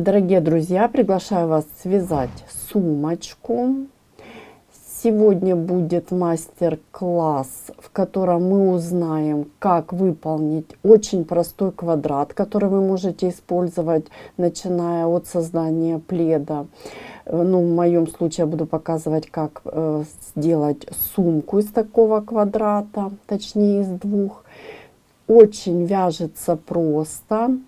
Дорогие друзья, приглашаю вас связать сумочку. Сегодня будет мастер-класс, в котором мы узнаем, как выполнить очень простой квадрат, который вы можете использовать, начиная от создания пледа. Ну, в моем случае я буду показывать, как сделать сумку из такого квадрата, точнее из двух. Очень вяжется просто.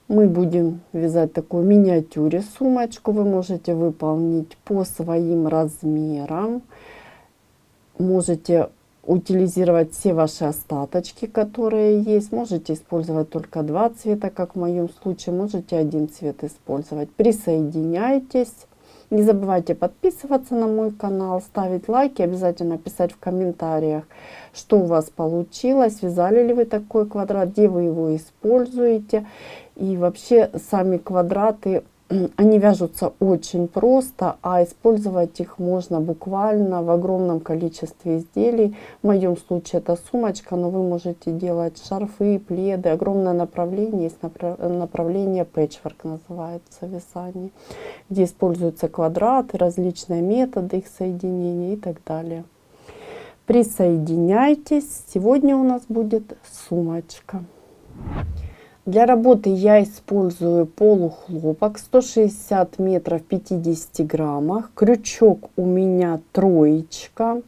Мы будем вязать такую миниатюре сумочку. Вы можете выполнить по своим размерам. Можете утилизировать все ваши остаточки, которые есть. Можете использовать только два цвета, как в моем случае. Можете один цвет использовать. Присоединяйтесь. Не забывайте подписываться на мой канал, ставить лайки, обязательно писать в комментариях, что у вас получилось, вязали ли вы такой квадрат, где вы его используете. И вообще сами квадраты, они вяжутся очень просто, а использовать их можно буквально в огромном количестве изделий. В моем случае это сумочка, но вы можете делать шарфы, пледы. Огромное направление, есть направление пэтчворк, называется вязание, где используются квадраты, различные методы их соединения и так далее. Присоединяйтесь. Сегодня у нас будет сумочка. Для работы я использую полухлопок 160 метров в 50 граммах. Крючок у меня троечка.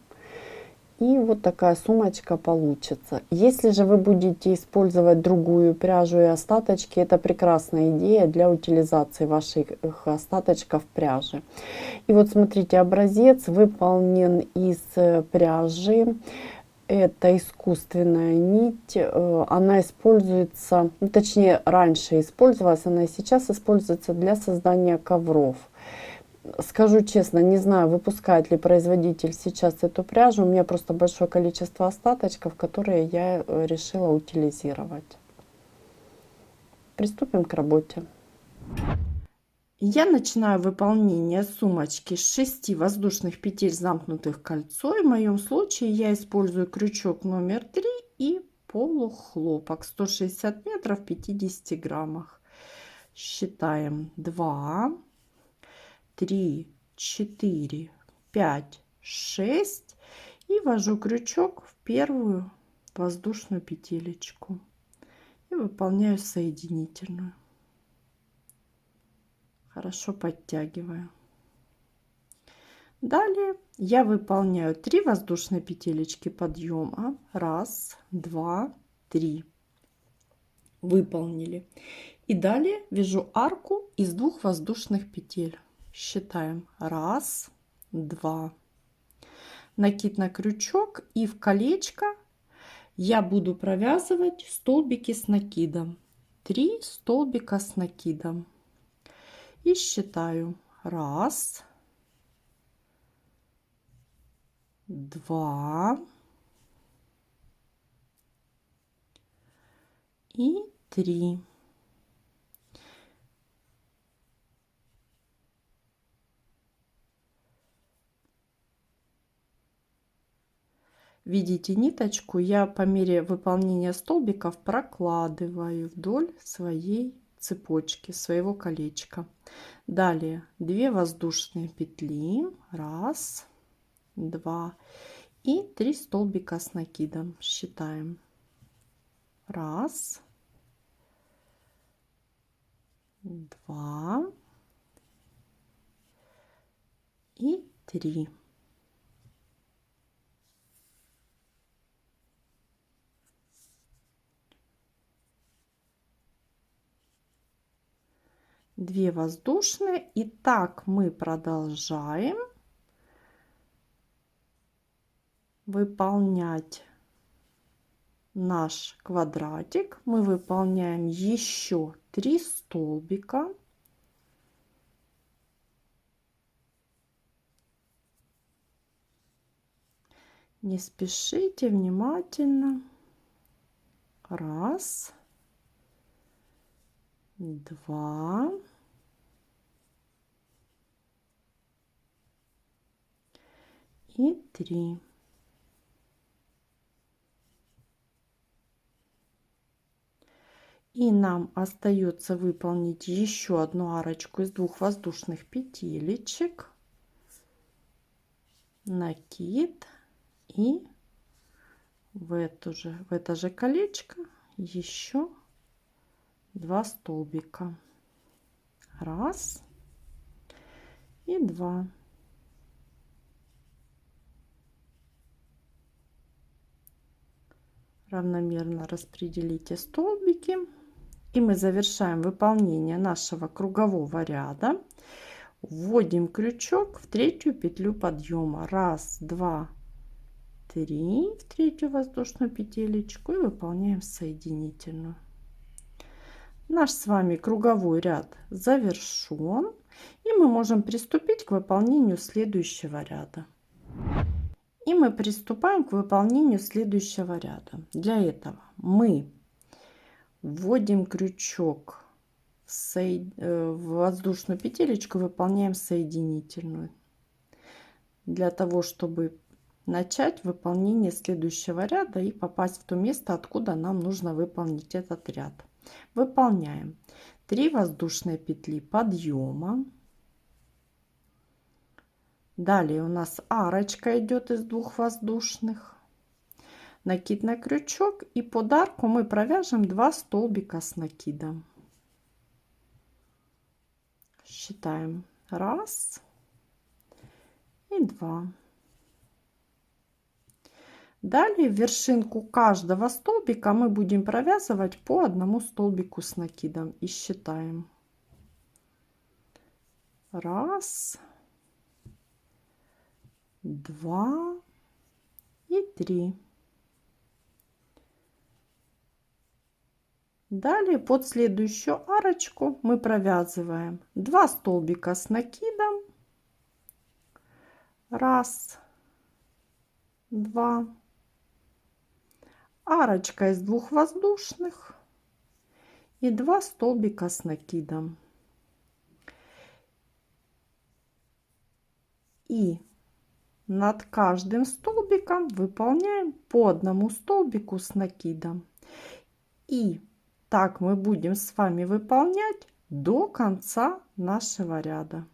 И вот такая сумочка получится. Если же вы будете использовать другую пряжу и остаточки, это прекрасная идея для утилизации ваших остаточков пряжи. И вот смотрите, образец выполнен из пряжи. Это искусственная нить, она используется, ну, точнее раньше использовалась, она и сейчас используется для создания ковров. Скажу честно, не знаю, выпускает ли производитель сейчас эту пряжу, у меня просто большое количество остаточков, которые я решила утилизировать. Приступим к работе. Я начинаю выполнение сумочки с 6 воздушных петель, замкнутых кольцо. И в моем случае я использую крючок номер 3 и полухлопок 160 метров в 50 граммах. Считаем 2, 3, 4, 5, 6 и ввожу крючок в первую воздушную петелечку и выполняю соединительную. Хорошо подтягиваю. Далее я выполняю 3 воздушные петелечки подъема. 1, 2, 3. Выполнили. И далее вяжу арку из 2 воздушных петель. Считаем 1, 2. Накид на крючок, и в колечко я буду провязывать столбики с накидом. 3 столбика с накидом. И считаю 1, 2 и 3. Видите ниточку? Я по мере выполнения столбиков прокладываю вдоль своей цепочки, своего колечка. Далее 2 воздушные петли. 1, 2 и 3 столбика с накидом. Считаем. 1, 2 и 3. Две воздушные, и так мы продолжаем выполнять наш квадратик. Мы выполняем еще 3 столбика. Не спешите, внимательно. 1, 2 и 3. И нам остается выполнить еще одну арочку из 2 воздушных петелечек, накид и в это же колечко еще 2 столбика. Раз и 2. Равномерно распределите столбики. И мы завершаем выполнение нашего кругового ряда. Вводим крючок в 3-ю петлю подъема. 1, 2, 3 в 3-ю воздушную петелечку и выполняем соединительную. Наш с вами круговой ряд завершен. И мы можем приступить к выполнению следующего ряда. И мы приступаем к выполнению следующего ряда. Для этого мы вводим крючок в воздушную петелечку, выполняем соединительную. Для того, чтобы начать выполнение следующего ряда и попасть в то место, откуда нам нужно выполнить этот ряд. Выполняем 3 воздушные петли подъема. Далее у нас арочка идет из 2 воздушных. Накид на крючок, и под арку мы провяжем 2 столбика с накидом. Считаем 1 и 2. Далее в вершинку каждого столбика мы будем провязывать по 1 столбику с накидом и считаем 1, 2 и 3. Далее под следующую арочку мы провязываем 2 столбика с накидом. 1, 2. Арочка из 2 воздушных и 2 столбика с накидом. И над каждым столбиком выполняем по 1 столбику с накидом. И так мы будем с вами выполнять до конца нашего ряда.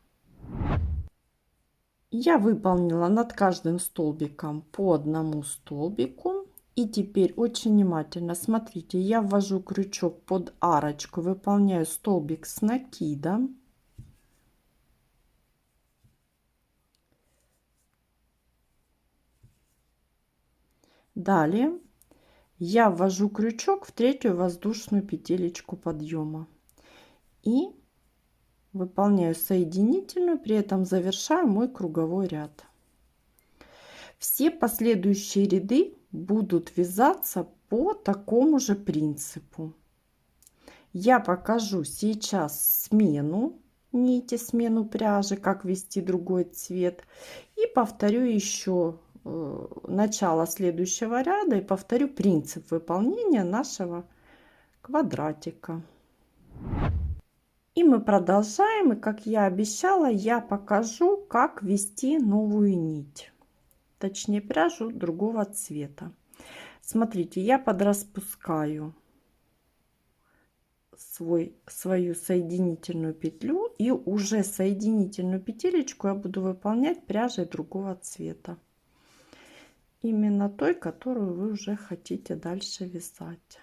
Я выполнила над каждым столбиком по 1 столбику. И теперь очень внимательно смотрите, я ввожу крючок под арочку, выполняю столбик с накидом. Далее я ввожу крючок в 3-ю воздушную петелечку подъема и выполняю соединительную, при этом завершаю мой круговой ряд. Все последующие ряды будут вязаться по такому же принципу. Я покажу сейчас смену нити, смену пряжи, как ввести другой цвет, и повторю еще начало следующего ряда и повторю принцип выполнения нашего квадратика. И мы продолжаем, и как я обещала, я покажу, как ввести новую нить, точнее пряжу другого цвета. Смотрите, я подраспускаю свою соединительную петлю, и уже соединительную петелечку я буду выполнять пряжей другого цвета, именно той, которую вы уже хотите дальше вязать.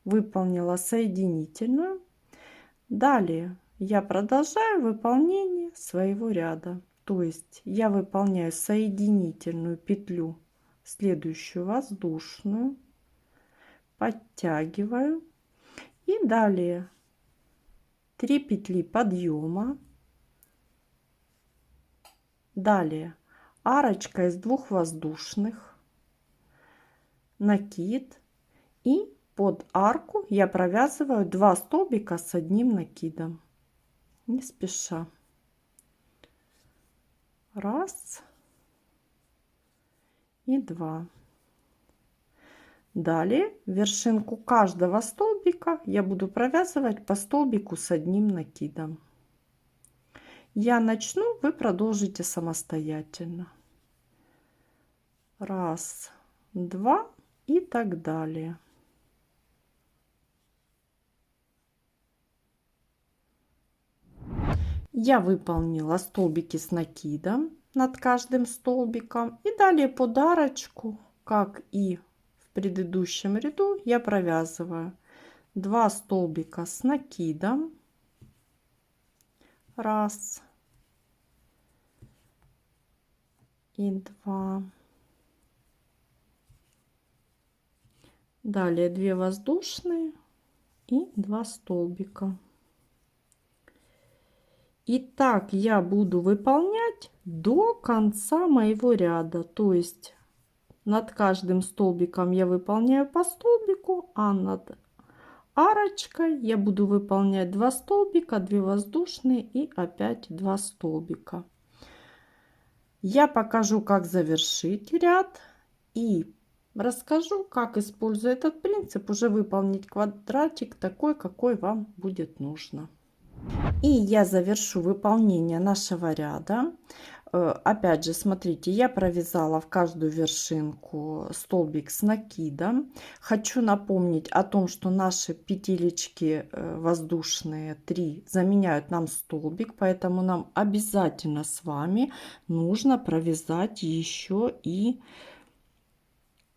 Выполнила соединительную. Далее я продолжаю выполнение своего ряда, то есть я выполняю соединительную петлю, следующую воздушную, подтягиваю и далее 3 петли подъема, далее арочка из 2 воздушных, накид, и под арку я провязываю 2 столбика с одним накидом, не спеша. 1 и 2. Далее в вершинку каждого столбика я буду провязывать по столбику с одним накидом. Я начну, вы продолжите самостоятельно. 1, 2 и так далее. Я выполнила столбики с накидом над каждым столбиком. И далее подарочку, как и в предыдущем ряду, я провязываю 2 столбика с накидом. Раз и 2. Далее 2 воздушные и 2 столбика. И так я буду выполнять до конца моего ряда. То есть над каждым столбиком я выполняю по столбику, а над арочкой я буду выполнять 2 столбика, 2 воздушные и опять 2 столбика. Я покажу, как завершить ряд, и расскажу, как, используя этот принцип, уже выполнить квадратик такой, какой вам будет нужно. И я завершу выполнение нашего ряда. Опять же, смотрите, я провязала в каждую вершинку столбик с накидом. Хочу напомнить о том, что наши петелечки воздушные 3 заменяют нам столбик, поэтому нам обязательно с вами нужно провязать еще и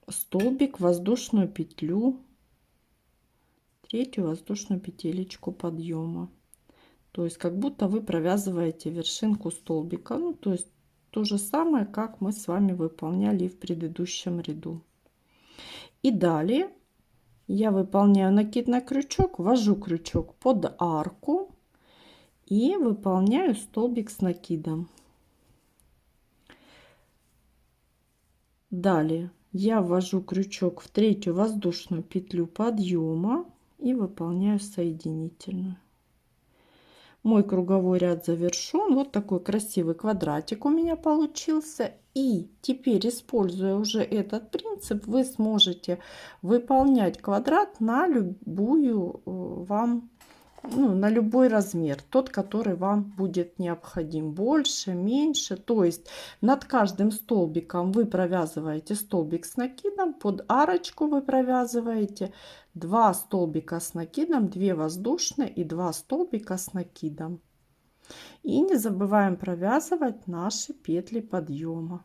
столбик, воздушную петлю, третью воздушную петелечку подъема. То есть как будто вы провязываете вершинку столбика. Ну, то есть то же самое, как мы с вами выполняли в предыдущем ряду. И далее я выполняю накид на крючок, ввожу крючок под арку и выполняю столбик с накидом. Далее я ввожу крючок в третью воздушную петлю подъема и выполняю соединительную. Мой круговой ряд завершен. Вот такой красивый квадратик у меня получился. И теперь, используя уже этот принцип, вы сможете выполнять квадрат на любую на любой размер, тот, который вам будет необходим, больше, меньше. То есть над каждым столбиком вы провязываете столбик с накидом, под арочку вы провязываете 2 столбика с накидом, 2 воздушные и 2 столбика с накидом. И не забываем провязывать наши петли подъема,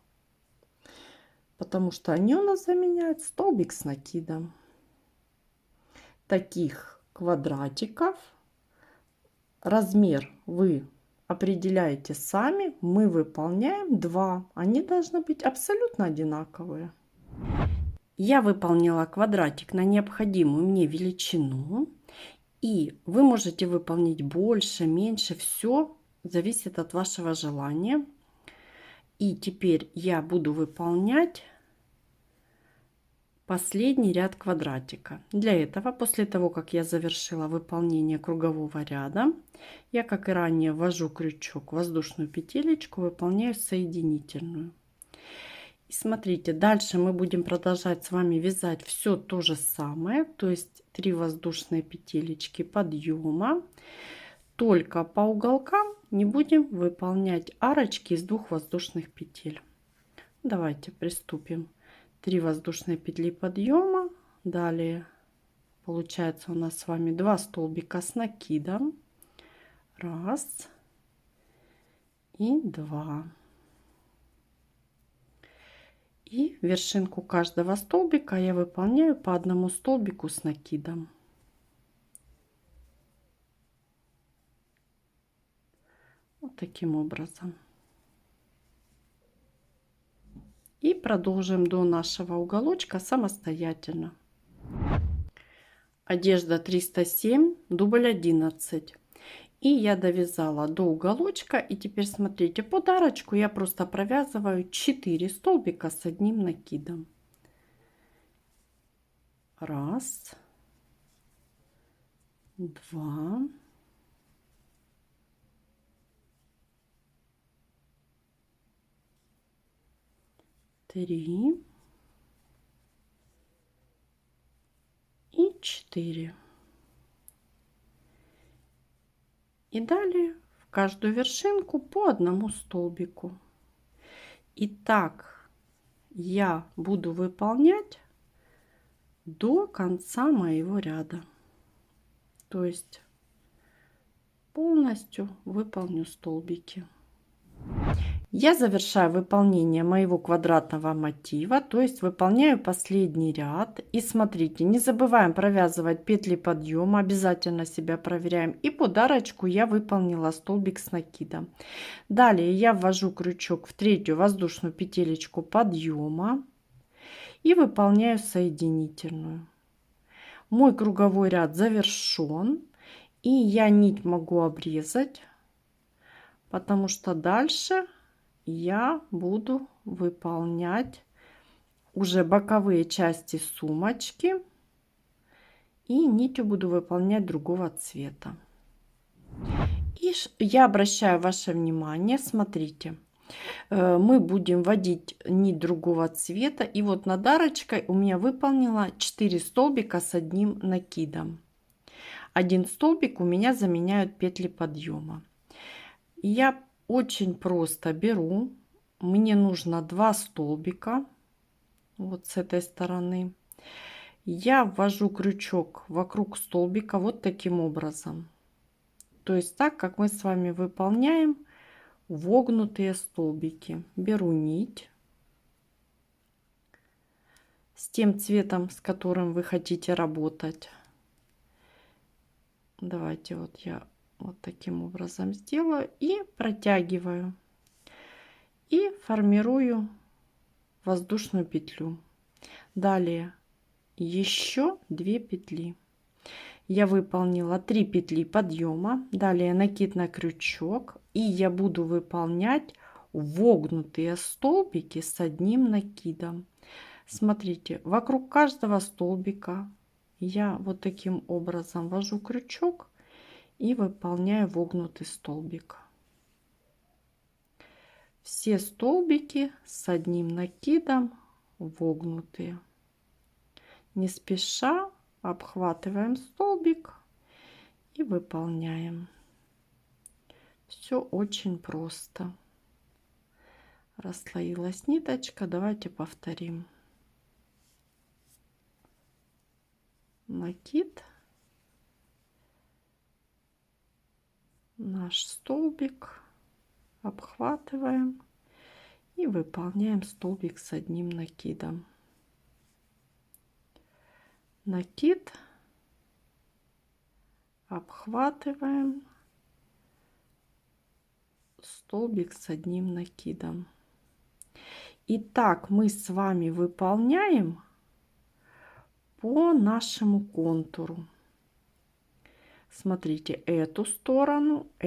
потому что они у нас заменяют столбик с накидом. Таких квадратиков размер вы определяете сами, мы выполняем 2. Они должны быть абсолютно одинаковые. Я выполнила квадратик на необходимую мне величину. И вы можете выполнить больше, меньше. Все зависит от вашего желания. И теперь я буду выполнять последний ряд квадратика. Для этого, после того, как я завершила выполнение кругового ряда, я, как и ранее, ввожу крючок, воздушную петелечку, выполняю соединительную. И смотрите, дальше мы будем продолжать с вами вязать все то же самое, то есть 3 воздушные петелечки подъема, только по уголкам не будем выполнять арочки из 2 воздушных петель. Давайте приступим. 3 воздушные петли подъема, далее получается у нас с вами 2 столбика с накидом, 1 и 2, и вершинку каждого столбика я выполняю по одному столбику с накидом. Вот таким образом. И продолжим до нашего уголочка самостоятельно. Одежда 307, дубль 11. И я довязала до уголочка. И теперь смотрите, под арочку я просто провязываю 4 столбика с одним накидом. 1, 2, 3 и 4. И далее в каждую вершинку по одному столбику. И так я буду выполнять до конца моего ряда. То есть полностью выполню столбики. Я завершаю выполнение моего квадратного мотива, то есть выполняю последний ряд. И смотрите, не забываем провязывать петли подъема, обязательно себя проверяем. И под арочку я выполнила столбик с накидом. Далее я ввожу крючок в третью воздушную петелечку подъема и выполняю соединительную. Мой круговой ряд завершен, и я нить могу обрезать, потому что дальше я буду выполнять уже боковые части сумочки, и нитью буду выполнять другого цвета. И я обращаю ваше внимание, смотрите, мы будем вводить нить другого цвета, и вот над арочкой у меня выполнила 4 столбика с одним накидом. Один столбик у меня заменяют петли подъема. Я очень просто беру, мне нужно 2 столбика вот с этой стороны. Я ввожу крючок вокруг столбика вот таким образом. То есть так, как мы с вами выполняем вогнутые столбики. Беру нить с тем цветом, с которым вы хотите работать. Давайте вот я вот таким образом сделаю и протягиваю. И формирую воздушную петлю. Далее еще 2 петли. Я выполнила 3 петли подъема. Далее накид на крючок. И я буду выполнять вогнутые столбики с одним накидом. Смотрите, вокруг каждого столбика я вот таким образом ввожу крючок и выполняю вогнутый столбик. Все столбики с одним накидом вогнутые. Не спеша обхватываем столбик и выполняем. Все очень просто. Расслоилась ниточка. Давайте повторим. Накид, наш столбик, обхватываем и выполняем столбик с одним накидом. Накид, обхватываем, столбик с одним накидом. И так мы с вами выполняем по нашему контуру. Смотрите, эту сторону и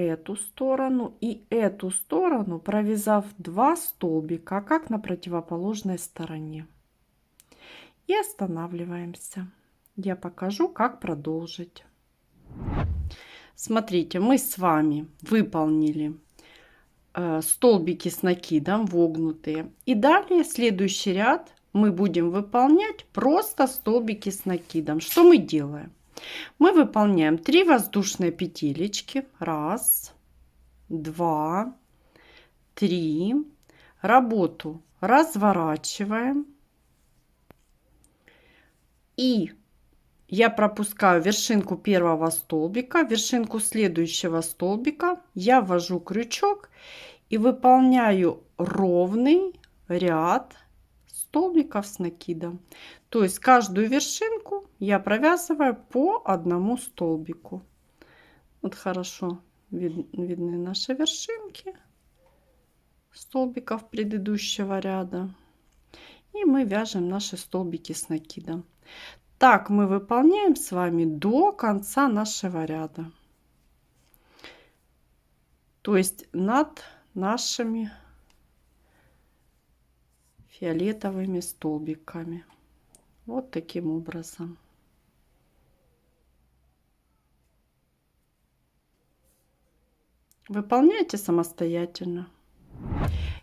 эту сторону, провязав 2 столбика, как на противоположной стороне. И останавливаемся. Я покажу, как продолжить. Смотрите, мы с вами выполнили столбики с накидом вогнутые. И далее следующий ряд мы будем выполнять просто столбики с накидом. Что мы делаем? Мы выполняем 3 воздушные петелечки. 1, 2, 3. Работу разворачиваем. И я пропускаю вершинку первого столбика, вершинку следующего столбика. Я ввожу крючок и выполняю ровный ряд столбиков с накидом. То есть каждую вершинку я провязываю по одному столбику. Вот хорошо видны наши вершинки столбиков предыдущего ряда. И мы вяжем наши столбики с накидом. Так мы выполняем с вами до конца нашего ряда. То есть над нашими фиолетовыми столбиками. Вот таким образом. Выполняйте самостоятельно.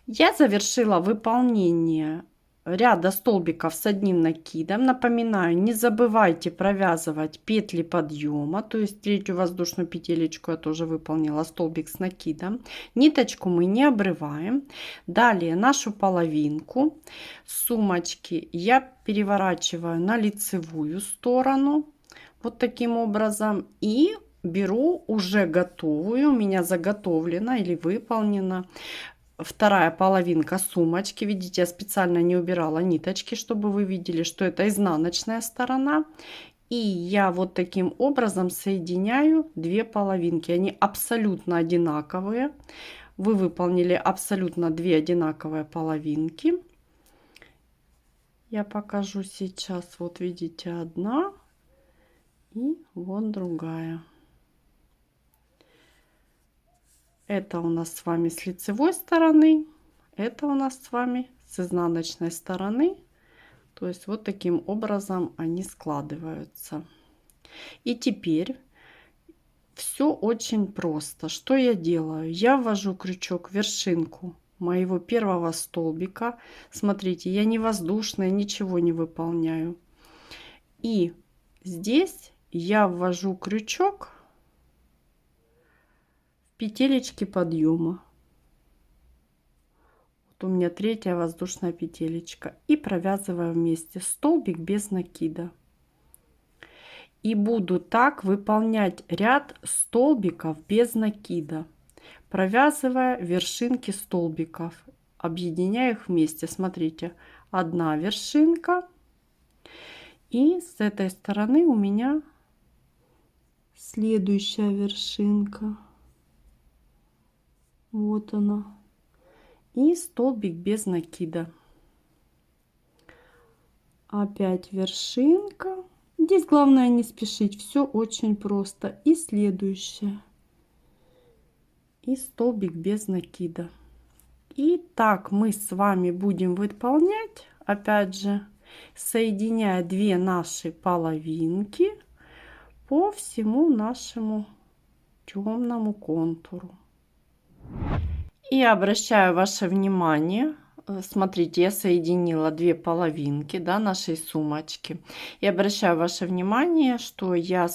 Я завершила выполнение ряда столбиков с одним накидом. Напоминаю, не забывайте провязывать петли подъема, то есть третью воздушную петелечку я тоже выполнила, столбик с накидом. Ниточку мы не обрываем. Далее нашу половинку сумочки я переворачиваю на лицевую сторону вот таким образом и беру уже готовую, у меня заготовлена или выполнена вторая половинка сумочки. Видите, я специально не убирала ниточки, чтобы вы видели, что это изнаночная сторона. И я вот таким образом соединяю две половинки. Они абсолютно одинаковые. Вы выполнили абсолютно две одинаковые половинки. Я покажу сейчас. Вот видите, одна и вот другая. Это у нас с вами с лицевой стороны, это у нас с вами с изнаночной стороны. То есть вот таким образом они складываются. И теперь все очень просто. Что я делаю? Я ввожу крючок в вершинку моего первого столбика. Смотрите, я не воздушная, ничего не выполняю. И здесь я ввожу крючок петелечки подъема. Вот у меня третья воздушная петелечка. И провязываю вместе столбик без накида. И буду так выполнять ряд столбиков без накида, провязывая вершинки столбиков, объединяя их вместе. Смотрите, одна вершинка. И с этой стороны у меня следующая вершинка. Вот она. И столбик без накида. Опять вершинка. Здесь главное не спешить. Все очень просто. И следующая. И столбик без накида. И так мы с вами будем выполнять. Опять же, соединяя две наши половинки по всему нашему темному контуру. И обращаю ваше внимание, смотрите, я соединила две половинки, да, нашей сумочки. И обращаю ваше внимание, что я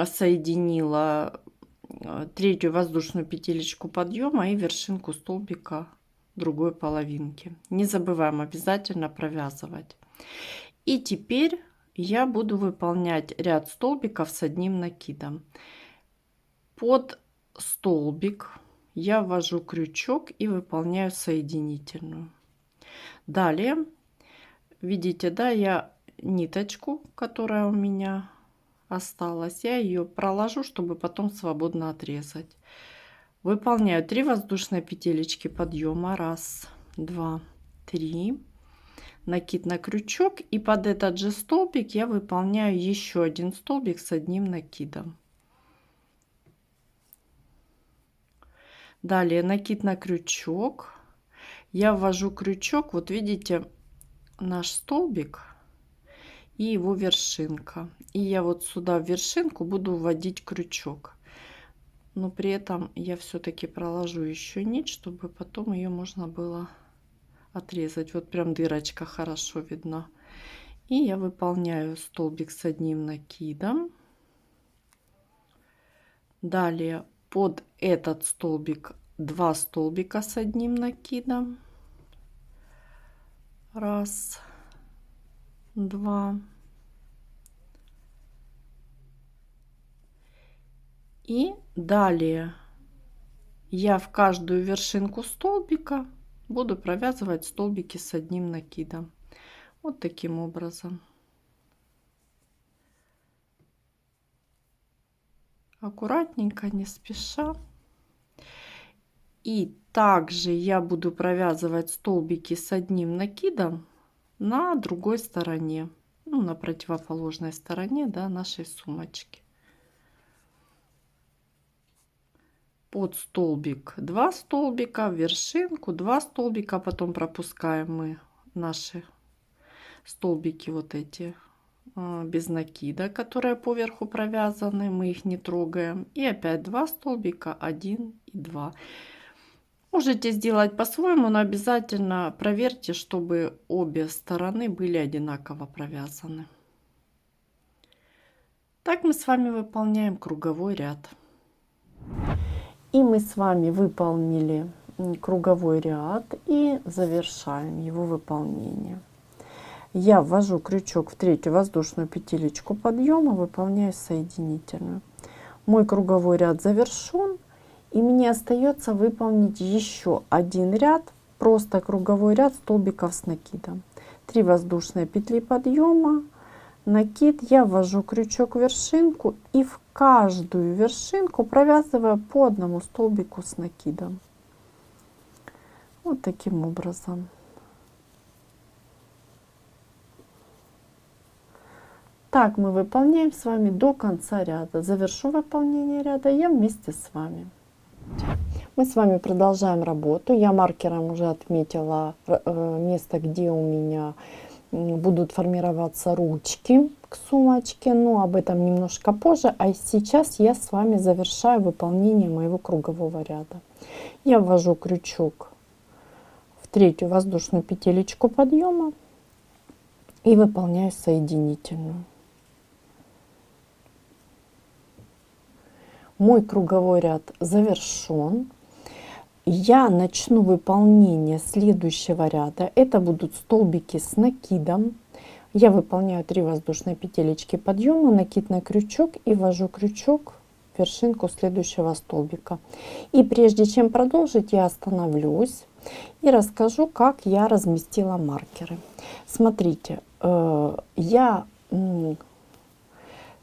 соединила третью воздушную петелечку подъема и вершинку столбика другой половинки. Не забываем обязательно провязывать. И теперь я буду выполнять ряд столбиков с одним накидом. Под столбик я ввожу крючок и выполняю соединительную. Далее, видите, да, я ниточку, которая у меня осталась, я ее проложу, чтобы потом свободно отрезать. Выполняю 3 воздушные петелечки подъема. 1, 2, 3. Накид на крючок. И под этот же столбик я выполняю еще один столбик с одним накидом. Далее накид на крючок. Я ввожу крючок, вот видите, наш столбик и его вершинка. И я вот сюда в вершинку буду вводить крючок. Но при этом я все-таки проложу еще нить, чтобы потом ее можно было отрезать. Вот прям дырочка хорошо видна. И я выполняю столбик с одним накидом. Далее под этот столбик 2 столбика с одним накидом. 1, 2. И далее я в каждую вершинку столбика буду провязывать столбики с одним накидом. Вот таким образом. Аккуратненько, не спеша. И также я буду провязывать столбики с одним накидом на другой стороне, ну, на противоположной стороне, да, нашей сумочки. Под столбик 2 столбика, в вершинку 2 столбика, потом пропускаем мы наши столбики вот эти без накида, которые поверху провязаны, мы их не трогаем. И опять 2 столбика, 1 и 2. Можете сделать по-своему, но обязательно проверьте, чтобы обе стороны были одинаково провязаны. Так мы с вами выполняем круговой ряд. И мы с вами выполнили круговой ряд и завершаем его выполнение. Я ввожу крючок в третью воздушную петелечку подъема, выполняю соединительную. Мой круговой ряд завершен, и мне остается выполнить еще один ряд, просто круговой ряд столбиков с накидом. 3 воздушные петли подъема, накид, я ввожу крючок в вершинку и в каждую вершинку провязываю по одному столбику с накидом. Вот таким образом. Так мы выполняем с вами до конца ряда. Завершу выполнение ряда я вместе с вами. Мы с вами продолжаем работу. Я маркером уже отметила место, где у меня будут формироваться ручки к сумочке, но об этом немножко позже. А сейчас я с вами завершаю выполнение моего кругового ряда. Я ввожу крючок в третью воздушную петелечку подъема и выполняю соединительную. Мой круговой ряд завершен. Я начну выполнение следующего ряда. Это будут столбики с накидом. Я выполняю 3 воздушные петелечки подъема, накид на крючок и ввожу крючок в вершинку следующего столбика. И прежде чем продолжить, я остановлюсь и расскажу, как я разместила маркеры. Смотрите, я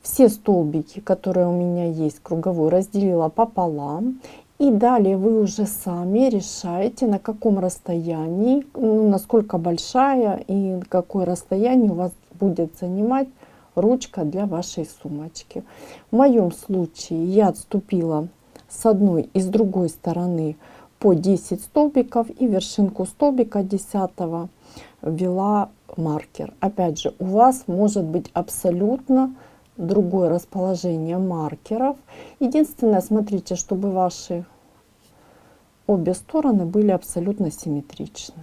все столбики, которые у меня есть круговой, разделила пополам. И далее вы уже сами решаете, на каком расстоянии, насколько большая и какое расстояние у вас будет занимать ручка для вашей сумочки. В моем случае я отступила с одной и с другой стороны по 10 столбиков и вершинку столбика 10 ввела маркер. Опять же, у вас может быть абсолютно другое расположение маркеров. Единственное, смотрите, чтобы ваши обе стороны были абсолютно симметричны.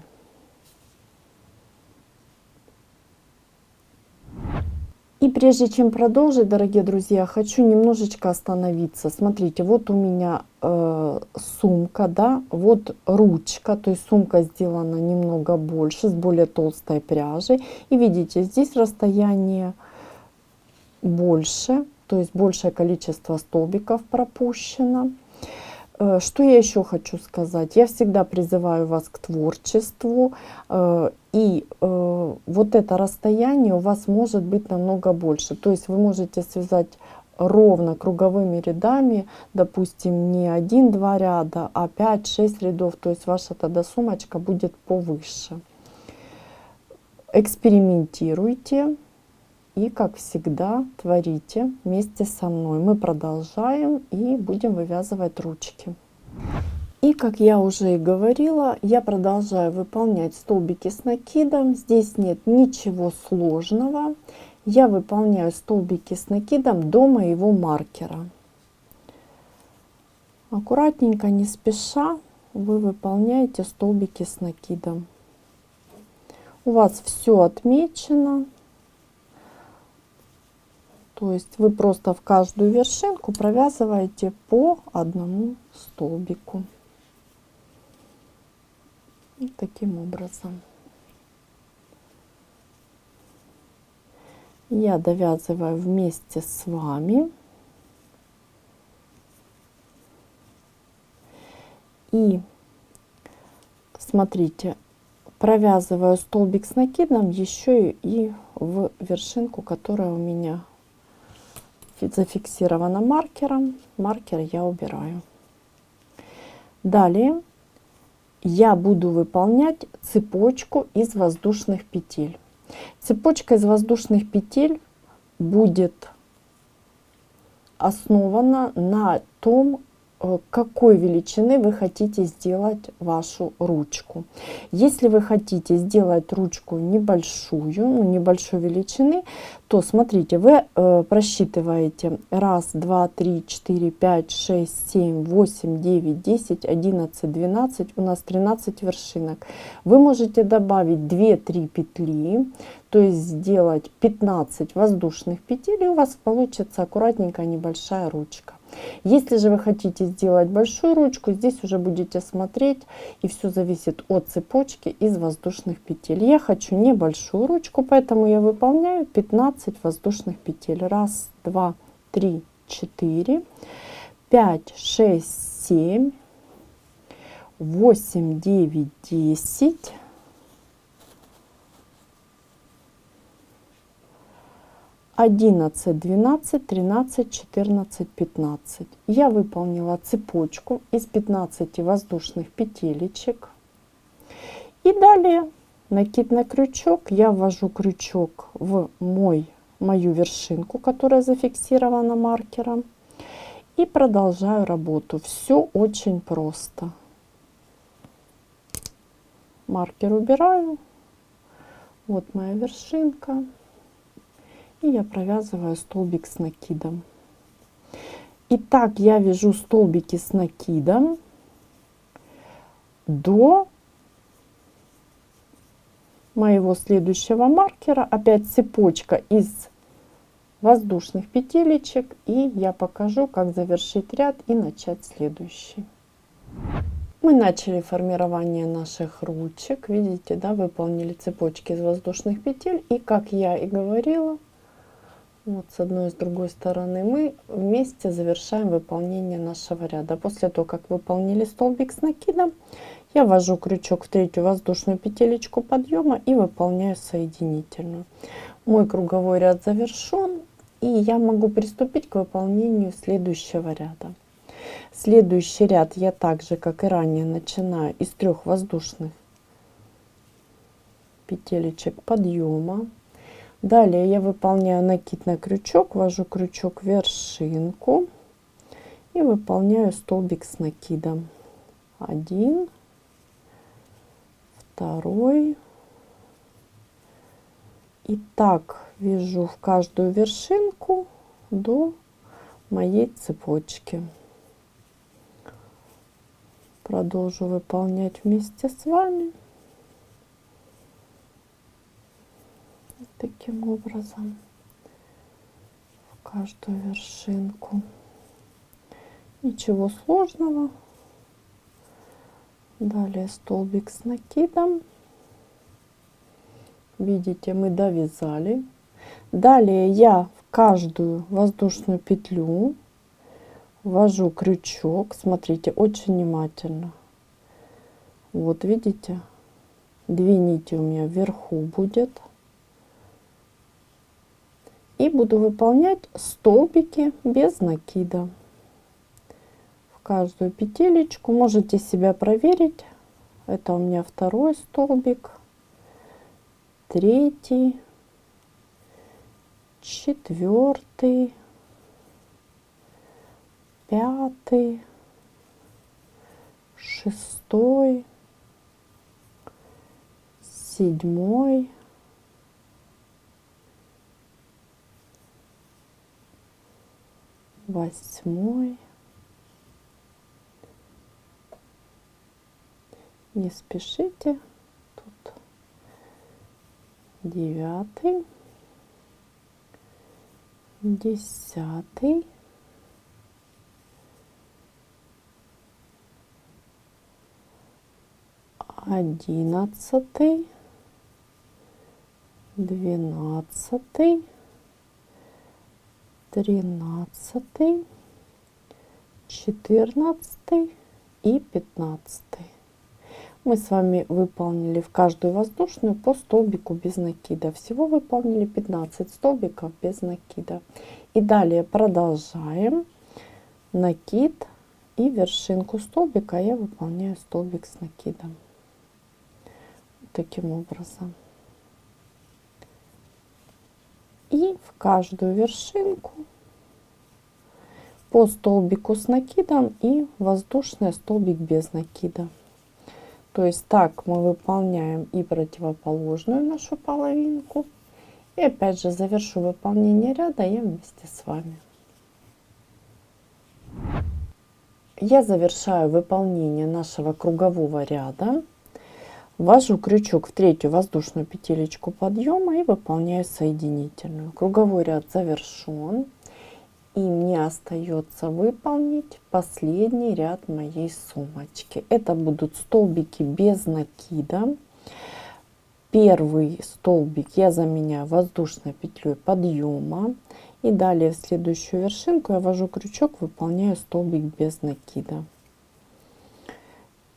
И прежде чем продолжить, дорогие друзья, хочу немножечко остановиться. Смотрите, вот у меня сумка, да, вот ручка, то есть сумка сделана немного больше, с более толстой пряжей. И видите, здесь расстояние больше, то есть большее количество столбиков пропущено. Что я еще хочу сказать? Я всегда призываю вас к творчеству, и вот это расстояние у вас может быть намного больше. То есть вы можете связать ровно круговыми рядами, допустим, не 1-2 ряда, а 5-6 рядов, то есть ваша тогда сумочка будет повыше. Экспериментируйте. И, как всегда, творите вместе со мной. Мы продолжаем и будем вывязывать ручки. И, как я уже и говорила, я продолжаю выполнять столбики с накидом. Здесь нет ничего сложного. Я выполняю столбики с накидом до моего маркера. Аккуратненько, не спеша, вы выполняете столбики с накидом. У вас все отмечено. То есть вы просто в каждую вершинку провязываете по одному столбику. Вот таким образом. Я довязываю вместе с вами. И смотрите, провязываю столбик с накидом еще и в вершинку, которая у меня зафиксирована маркером. Маркер я убираю. Далее я буду выполнять цепочку из воздушных петель. Цепочка из воздушных петель будет основана на том, какой величины вы хотите сделать вашу ручку. Если вы хотите сделать ручку небольшую, небольшой величины, то смотрите, вы просчитываете 1, 2, 3, 4, 5, 6, 7, 8, 9, 10, 11, 12, у нас 13 вершинок. Вы можете добавить 2-3 петли, то есть сделать 15 воздушных петель, и у вас получится аккуратненькая небольшая ручка. Если же вы хотите сделать большую ручку, здесь уже будете смотреть, и все зависит от цепочки из воздушных петель. Я хочу небольшую ручку, поэтому я выполняю 15 воздушных петель. 1, 2, 3, 4, 5, 6, 7, 8, 9, 10. 11, 12, 13, 14, 15. Я выполнила цепочку из 15 воздушных петелечек. И далее накид на крючок. Я ввожу крючок в мою вершинку, которая зафиксирована маркером. И продолжаю работу. Все очень просто. Маркер убираю. Вот моя вершинка. И я провязываю столбик с накидом. Итак, я вяжу столбики с накидом до моего следующего маркера. Опять цепочка из воздушных петелечек. И я покажу, как завершить ряд и начать следующий. Мы начали формирование наших ручек. Видите, да, выполнили цепочки из воздушных петель. И как я и говорила, вот с одной и с другой стороны мы вместе завершаем выполнение нашего ряда. После того, как выполнили столбик с накидом, я ввожу крючок в третью воздушную петелечку подъема и выполняю соединительную. Мой круговой ряд завершен, и я могу приступить к выполнению следующего ряда. Следующий ряд я также, как и ранее, начинаю из 3 воздушных петелечек подъема. Далее я выполняю накид на крючок, ввожу крючок в вершинку и выполняю столбик с накидом. 1, 2. И так вяжу в каждую вершинку до моей цепочки. Продолжу выполнять вместе с вами. Таким образом в каждую вершинку. Ничего сложного. Далее столбик с накидом. Видите, мы довязали. Далее я в каждую воздушную петлю ввожу крючок. Смотрите, очень внимательно. Вот видите, 2 нити у меня вверху будет. И буду выполнять столбики без накида. В каждую петелечку можете себя проверить. Это у меня 2 столбик, 3, 4, 5, 6, 7, 8. Не спешите. Тут 9, 10, 11, 12, 13, 14 и 15. Мы с вами выполнили в каждую воздушную по столбику без накида. Всего выполнили 15 столбиков без накида. И далее продолжаем. Накид и вершинку столбика я выполняю столбик с накидом. Таким образом. И в каждую вершинку по столбику с накидом и воздушный столбик без накида. То есть так мы выполняем и противоположную нашу половинку. И опять же завершу выполнение ряда я вместе с вами. Я завершаю выполнение нашего кругового ряда. Ввожу крючок в третью воздушную петелечку подъема и выполняю соединительную. Круговой ряд завершен. И мне остается выполнить последний ряд моей сумочки. Это будут столбики без накида. Первый столбик я заменяю воздушной петлей подъема. И далее в следующую вершинку я ввожу крючок, выполняю столбик без накида.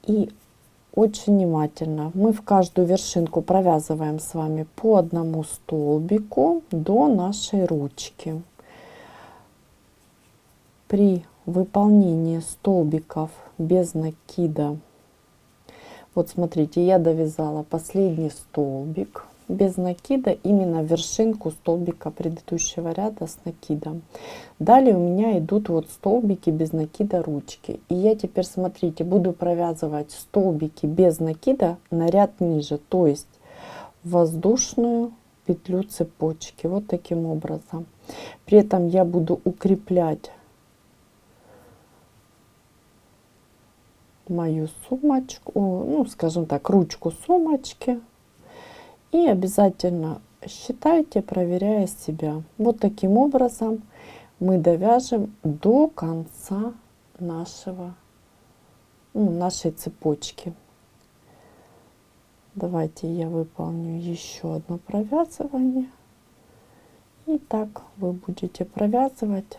И очень внимательно мы в каждую вершинку провязываем с вами по одному столбику до нашей ручки. При выполнении столбиков без накида, вот смотрите, я довязала последний столбик без накида именно в вершинку столбика предыдущего ряда с накидом. Далее у меня идут вот столбики без накида ручки. И я теперь, смотрите, буду провязывать столбики без накида на ряд ниже, то есть воздушную петлю цепочки, вот таким образом. При этом я буду укреплять мою сумочку, ну скажем так, ручку сумочки. И обязательно считайте, проверяя себя. Вот таким образом мы довяжем до конца нашей цепочки. Давайте я выполню еще одно провязывание. И так вы будете провязывать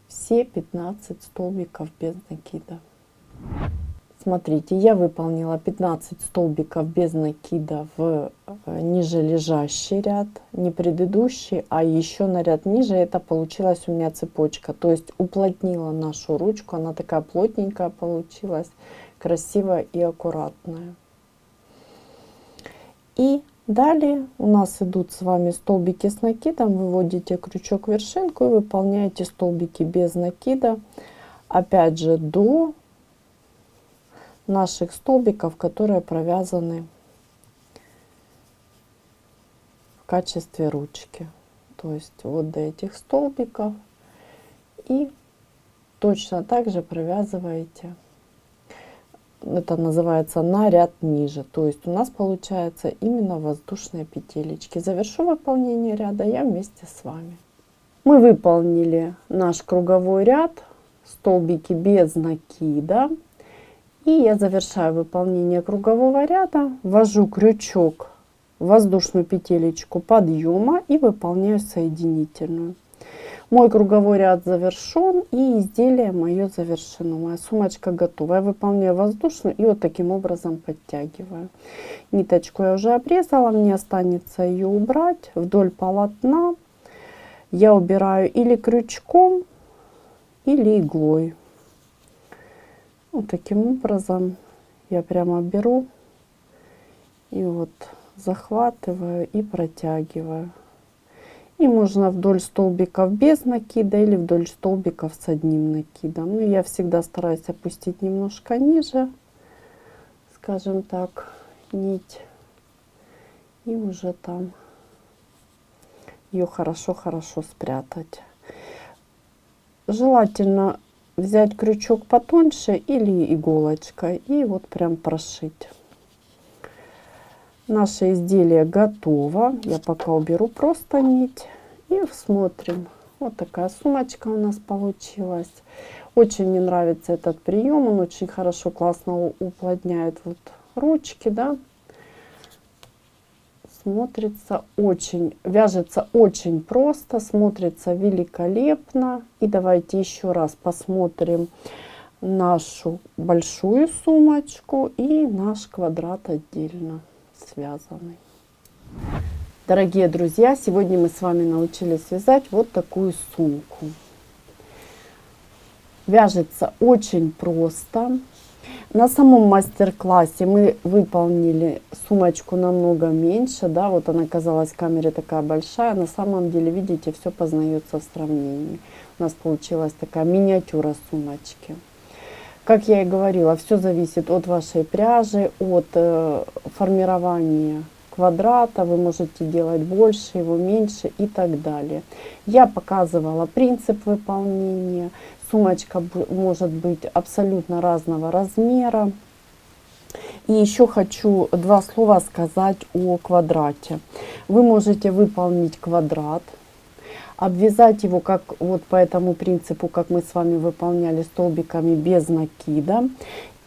все 15 столбиков без накида. Смотрите, я выполнила 15 столбиков без накида в ниже лежащий ряд, не предыдущий, а еще на ряд ниже. Это получилась у меня цепочка, то есть уплотнила нашу ручку, она такая плотненькая получилась, красивая и аккуратная. И далее у нас идут с вами столбики с накидом, выводите крючок в вершинку и выполняете столбики без накида, опять же до наших столбиков, которые провязаны в качестве ручки, то есть вот до этих столбиков, и точно так же провязываете, это называется на ряд ниже, то есть у нас получается именно воздушные петелечки. Завершу выполнение ряда я вместе с вами. Мы выполнили наш круговой ряд, столбики без накида. И я завершаю выполнение кругового ряда, ввожу крючок в воздушную петелечку подъема и выполняю соединительную. Мой круговой ряд завершен, и изделие мое завершено. Моя сумочка готова. Я выполняю воздушную и вот таким образом подтягиваю. Ниточку я уже обрезала, мне останется ее убрать вдоль полотна. Я убираю или крючком, или иглой. Вот таким образом я прямо беру и вот захватываю и протягиваю. И можно вдоль столбиков без накида или вдоль столбиков с одним накидом. Но я всегда стараюсь опустить немножко ниже, скажем так, нить. И уже там ее хорошо-хорошо спрятать. Желательно взять крючок потоньше или иголочкой и вот прям прошить. Наше изделие готово. Я пока уберу просто нить и смотрим. Вот такая сумочка у нас получилась. Очень мне нравится этот прием, он очень хорошо, классно уплотняет вот ручки, да. Смотрится очень, вяжется очень просто, смотрится великолепно. И давайте еще раз посмотрим нашу большую сумочку и наш квадрат отдельно связанный. Дорогие друзья, сегодня мы с вами научились вязать вот такую сумку. Вяжется очень просто. На самом мастер-классе мы выполнили сумочку намного меньше, да, вот она казалась в камере такая большая, на самом деле, видите, все познается в сравнении. У нас получилась такая миниатюра сумочки. Как я и говорила, все зависит от вашей пряжи, от формирования квадрата, вы можете делать больше, его меньше и так далее. Я показывала принцип выполнения. Сумочка может быть абсолютно разного размера. И еще хочу два слова сказать о квадрате. Вы можете выполнить квадрат, обвязать его как вот по этому принципу, как мы с вами выполняли, столбиками без накида.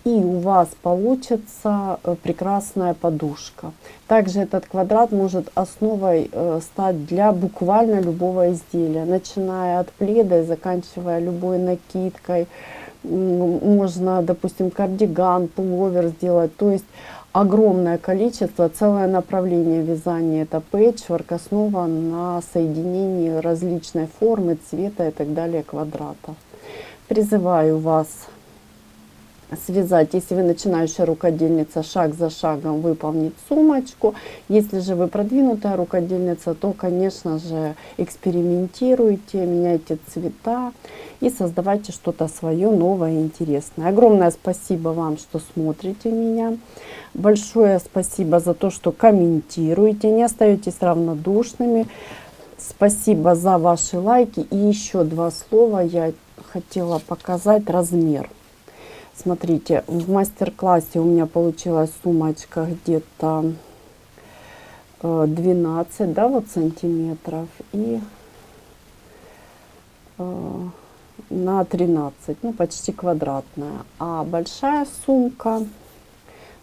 И у вас получится прекрасная подушка. Также этот квадрат может основой стать для буквально любого изделия, начиная от пледа и заканчивая любой накидкой. Можно, допустим, кардиган, пуловер сделать. То есть огромное количество, целое направление вязания. Это пэтчворк, основан на соединении различной формы, цвета и так далее квадратов. Призываю вас связать, если вы начинающая рукодельница, шаг за шагом выполнить сумочку. Если же вы продвинутая рукодельница, то, конечно же, экспериментируйте, меняйте цвета и создавайте что-то свое новое и интересное. Огромное спасибо вам, что смотрите меня. Большое спасибо за то, что комментируете, не остаетесь равнодушными. Спасибо за ваши лайки. И еще два слова я хотела показать: размер. Смотрите, в мастер-классе у меня получилась сумочка где-то 12, да, вот сантиметров, и на 13, ну почти квадратная. А большая сумка,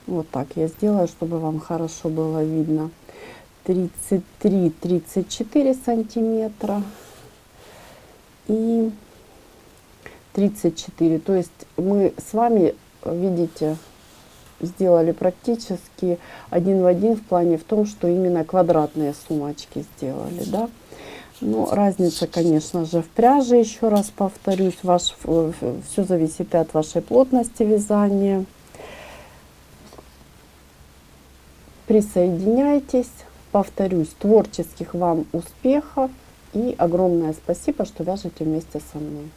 вот так я сделаю, чтобы вам хорошо было видно, 33-34 сантиметра и 34. То есть мы с вами, видите, сделали практически один в один в плане в том, что именно квадратные сумочки сделали, да. Но разница, конечно же, в пряже, еще раз повторюсь, все зависит от вашей плотности вязания. Присоединяйтесь, повторюсь, творческих вам успехов и огромное спасибо, что вяжете вместе со мной.